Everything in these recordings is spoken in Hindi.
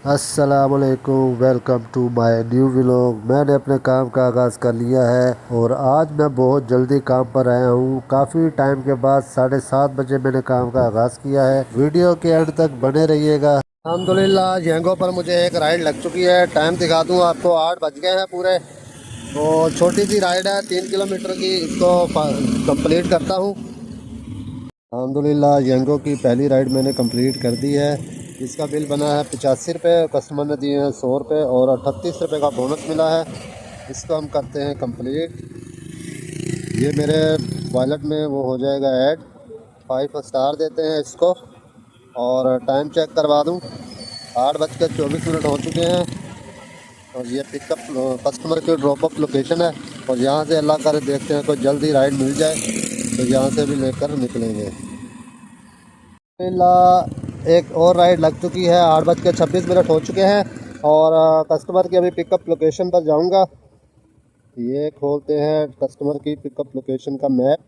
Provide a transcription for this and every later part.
अस्सलाम वालेकुम, welcome to my new vlog. मैंने अपने काम का आगाज़ कर लिया है और आज मैं बहुत जल्दी काम पर आया हूँ। काफ़ी टाइम के बाद 7:30 बजे मैंने काम का आगाज़ किया है। वीडियो के एंड तक बने रहिएगा। अल्हम्दुलिल्लाह यंगो पर मुझे एक राइड लग चुकी है। टाइम दिखा दूँ आपको, 8 बज गए हैं पूरे। तो छोटी सी राइड है 3 किलोमीटर की, इसको कंप्लीट करता हूँ। अल्हम्दुलिल्लाह यंगो की पहली राइड मैंने कंप्लीट कर दी है। इसका बिल बना है 85 रुपये, कस्टमर ने दिए हैं 100 रुपये और 38 रुपये का बोनस मिला है। इसको हम करते हैं कंप्लीट। ये मेरे वॉलेट में वो हो जाएगा ऐड। 5 स्टार देते हैं इसको और टाइम चेक करवा दूँ। 8:24 हो चुके हैं और ये पिकअप कस्टमर की ड्रॉप अप लोकेशन है। और यहाँ से अल्लाह करे देखते हैं कोई जल्दी राइड मिल जाए तो यहाँ से भी लेकर निकलेंगे। एक और राइड लग चुकी है, 8:26 हो चुके हैं और कस्टमर की अभी पिकअप लोकेशन पर जाऊंगा। ये खोलते हैं कस्टमर की पिकअप लोकेशन का मैप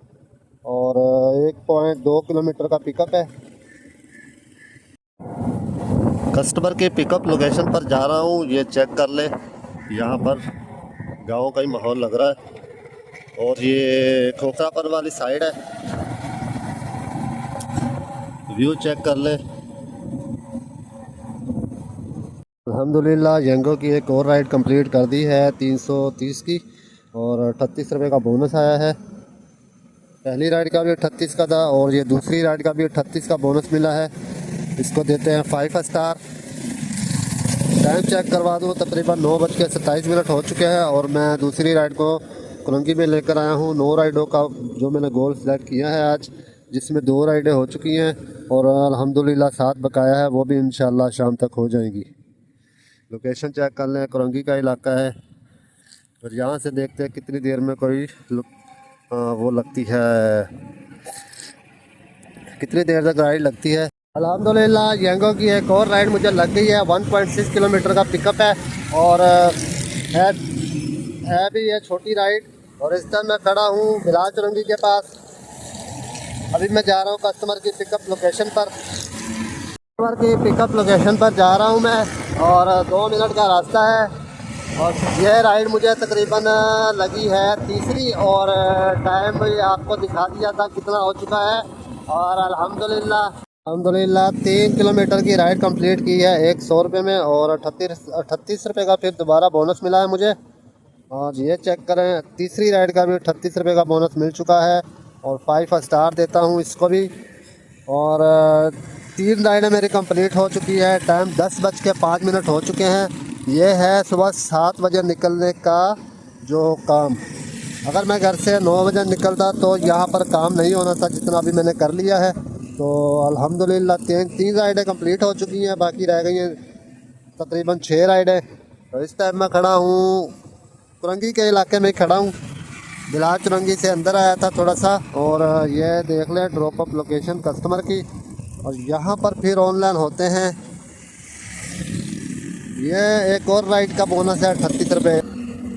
और 1.2 किलोमीटर का पिकअप है। कस्टमर के पिकअप लोकेशन पर जा रहा हूँ। ये चेक कर ले, यहाँ पर गांव का ही माहौल लग रहा है और ये खोखरापन वाली साइड है। व्यू चेक कर ले। अल्हम्दुलिल्लाह यंगो की एक और राइड कंप्लीट कर दी है 330 की और 38 रुपये का बोनस आया है। पहली राइड का भी 38 का था और ये दूसरी राइड का भी 38 का बोनस मिला है। इसको देते हैं 5 स्टार। टाइम चेक करवा दूँ, तकरीबन 9:27 हो चुके हैं और मैं दूसरी राइड को कुरंगी में लेकर आया हूँ। 9 राइडों का जो मैंने गोल सेलेक्ट किया है आज, जिसमें 2 राइडें हो चुकी हैं और अल्हम्दुलिल्लाह 7 बकाया है, वो भी इंशाल्लाह शाम तक हो जाएंगी। लोकेशन चेक कर लें, कुरंगी का इलाका है और यहाँ से देखते हैं कितनी देर में कोई वो लगती है, कितनी देर तक राइड लगती है। अल्हम्दुलिल्लाह यंगो की एक और राइड मुझे लग गई है। 1.6 किलोमीटर का पिकअप है और है भी ये छोटी राइड। और इस टाइम मैं खड़ा हूँ बिलाल चुरंगी के पास। अभी मैं जा रहा हूँ कस्टमर की पिकअप लोकेशन पर। कस्टमर की पिकअप लोकेशन पर जा रहा हूँ मैं और 2 मिनट का रास्ता है और यह राइड मुझे तकरीबन लगी है तीसरी और टाइम भी आपको दिखा दिया था कितना हो चुका है। और अल्हम्दुलिल्लाह 3 किलोमीटर की राइड कंप्लीट की है 100 रुपये में और 38 रुपये का फिर दोबारा बोनस मिला है मुझे। और ये चेक करें, तीसरी राइड का भी 38 रुपये का बोनस मिल चुका है और 5 स्टार देता हूँ इसको भी। और 3 राइडें मेरी कंप्लीट हो चुकी है। टाइम 10:05 हो चुके हैं। ये है सुबह 7 बजे निकलने का जो काम। अगर मैं घर से 9 बजे निकलता तो यहाँ पर काम नहीं होना था जितना अभी मैंने कर लिया है। तो अल्हम्दुलिल्लाह 3 राइडें कंप्लीट हो चुकी हैं, बाकी रह गई हैं तकरीबन 6 राइडें। तो इस टाइम मैं खड़ा हूँ कुरंगी के इलाके में खड़ा हूँ। बिलाल चुरंगी से अंदर आया था थोड़ा सा और ये देख लें ड्रॉप अप लोकेशन कस्टमर की। और यहाँ पर फिर ऑनलाइन होते हैं। ये एक और राइड का बोनस है 38 रुपये।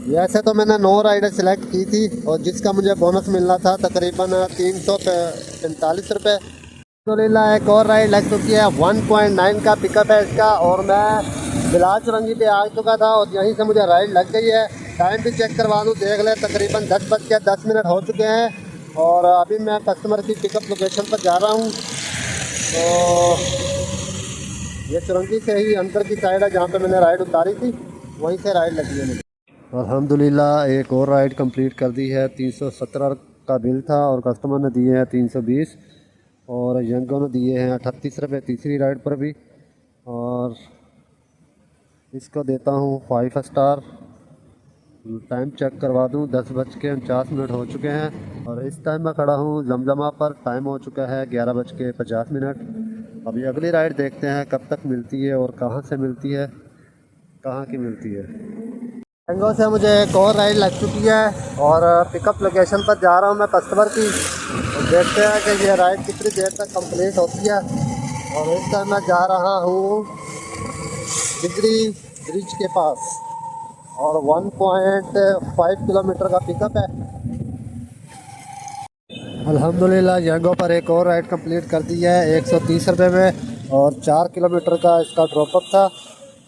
वैसे तो मैंने 9 राइडें सिलेक्ट की थी और जिसका मुझे बोनस मिलना था तकरीबन 345 रुपये। अल्हम्दुलिल्लाह एक और राइड लग चुकी है। 1.9 का पिकअप है इसका और मैं बिलाल चुरंगी पे आ चुका था और यहीं से मुझे राइड लग गई है। टाइम भी चेक करवा दूँ, देख ले, तकरीबन 10:10 हो चुके हैं और अभी मैं कस्टमर की पिकअप लोकेशन पर जा रहा हूँ। तो ये चुरंगी से ही अंदर की साइड है जहाँ पे मैंने राइड उतारी थी, वहीं से राइड लगी है मुझे। अल्हम्दुलिल्लाह एक और राइड कंप्लीट कर दी है। 317 का बिल था और कस्टमर ने दिए हैं 320 और यंगो ने दिए हैं 38 रुपये तीसरी राइड पर भी। और इसको देता हूँ 5 स्टार। टाइम चेक करवा दूँ, 10:49 हो चुके हैं और इस टाइम मैं खड़ा हूँ जमजमा पर। टाइम हो चुका है 11:50। अभी अगली राइड देखते हैं कब तक मिलती है और कहाँ से मिलती है, कहाँ की मिलती है। यंगो से मुझे एक और राइड लग चुकी है और पिकअप लोकेशन पर जा रहा हूँ मैं कस्टमर की। और देखते हैं कि ये राइड कितनी देर तक कंप्लीट होती है। और इस टाइम मैं जा रहा हूँ डिगरी ब्रिज के पास और 1.5 किलोमीटर का पिकअप है। अल्हम्दुलिल्लाह यंगो पर एक और राइड कंप्लीट कर दी है 130 रुपये में और 4 किलोमीटर का इसका ड्रॉपअप था।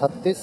38